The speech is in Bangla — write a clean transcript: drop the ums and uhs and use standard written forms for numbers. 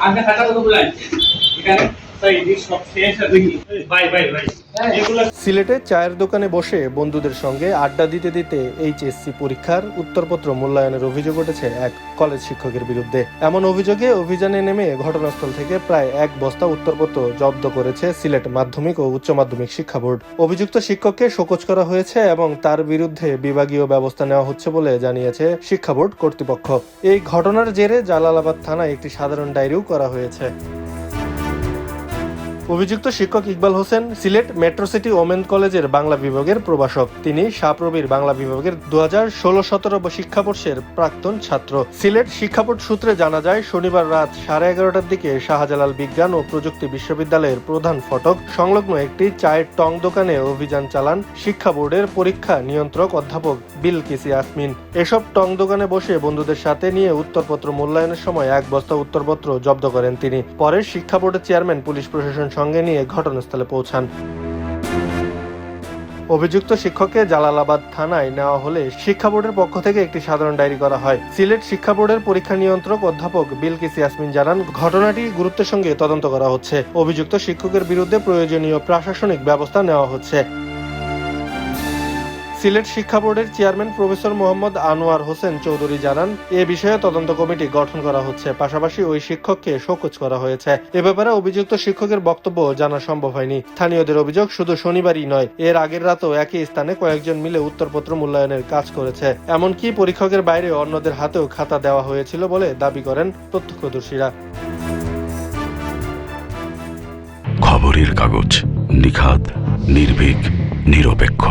আগে খাতা তো বলেন এখানে তাই এই সব শেষ আছে ভাই সিলেটে চায়ের দোকানে বসে বন্ধুদের সঙ্গে আড্ডা দিতে দিতে এইচএসসি পরীক্ষার উত্তরপত্র মূল্যায়নের অভিযোগ উঠেছে এক কলেজ শিক্ষকের বিরুদ্ধে। এমন অভিযোগে অভিযানে নেমে ঘটনাস্থল থেকে প্রায় 1 বস্তা উত্তরপত্র জব্দ করেছে সিলেট মাধ্যমিক ও উচ্চ মাধ্যমিক শিক্ষা বোর্ড। অভিযুক্ত শিক্ষককে শোকজ করা হয়েছে এবং তার বিরুদ্ধে বিভাগীয় ব্যবস্থা নেওয়া হচ্ছে বলে জানিয়েছে শিক্ষা বোর্ড কর্তৃপক্ষ। এই ঘটনার জেরে জালালাবাদ থানায় একটি সাধারণ ডায়েরিও করা হয়েছে। অভিযুক্ত শিক্ষক Iqbal Hossain Sylhet metro city women কলেজের বাংলা বিভাগের প্রভাষক। তিনি শাহপ্রবির বাংলা বিভাগের 2016-17 শিক্ষাবর্ষের প্রাক্তন ছাত্র। সিলেট শিক্ষা বোর্ড সূত্রে জানা যায়, শনিবার রাত 11:30টার দিকে শাহজালাল বিজ্ঞান ও প্রযুক্তি বিশ্ববিদ্যালয়ের প্রধান ফটক সংলগ্ন একটি চায়ের টং দোকানে অভিযান চালান শিক্ষা বোর্ডের পরীক্ষা নিয়ন্ত্রক অধ্যাপক বিলকিস ইয়াসমিন। এসব টং দোকানে বসে বন্ধুদের সাথে নিয়ে উত্তরপত্র মূল্যায়নের সময় 1 বস্তা উত্তরপত্র জব্দ করেন তিনি। পরে শিক্ষা বোর্ডের চেয়ারম্যান পুলিশ প্রশাসন সঙ্গে নিয়ে ঘটনাস্থলে পৌঁছান। অভিযুক্ত শিক্ষককে জালালাবাদ থানায় নেওয়া হলে শিক্ষা বোর্ডের পক্ষ থেকে একটি সাধারণ ডায়েরি করা হয়। সিলেট শিক্ষা বোর্ডের পরীক্ষা নিয়ন্ত্রক অধ্যাপক বিলকিস ইয়াসমিন জানান, ঘটনাটি গুরুত্বের সঙ্গে তদন্ত করা হচ্ছে। অভিযুক্ত শিক্ষকের বিরুদ্ধে প্রয়োজনীয় প্রশাসনিক ব্যবস্থা নেওয়া হচ্ছে। সিলেট শিক্ষা বোর্ডের চেয়ারম্যান প্রফেসর মোহাম্মদ আনোয়ার হোসেন চৌধুরী জানান, এ বিষয়ে তদন্ত কমিটি গঠন করা হচ্ছে। পাশাপাশি ওই শিক্ষককে শোকজ করা হয়েছে। এ ব্যাপারে অভিযুক্ত শিক্ষকের বক্তব্য জানা সম্ভব হয়নি। স্থানীয়দের অভিযোগ, শুধু শনিবারই নয়, এর আগের রাতেও একই স্থানে কয়েকজন মিলে উত্তরপত্র মূল্যায়নের কাজ করেছে। এমনকি পরীক্ষকের বাইরে অন্যদের হাতেও খাতা দেওয়া হয়েছিল বলে দাবি করেন প্রত্যক্ষদর্শীরা। খবরের কাগজ, নিখাদ, নির্ভীক, নিরপেক্ষ।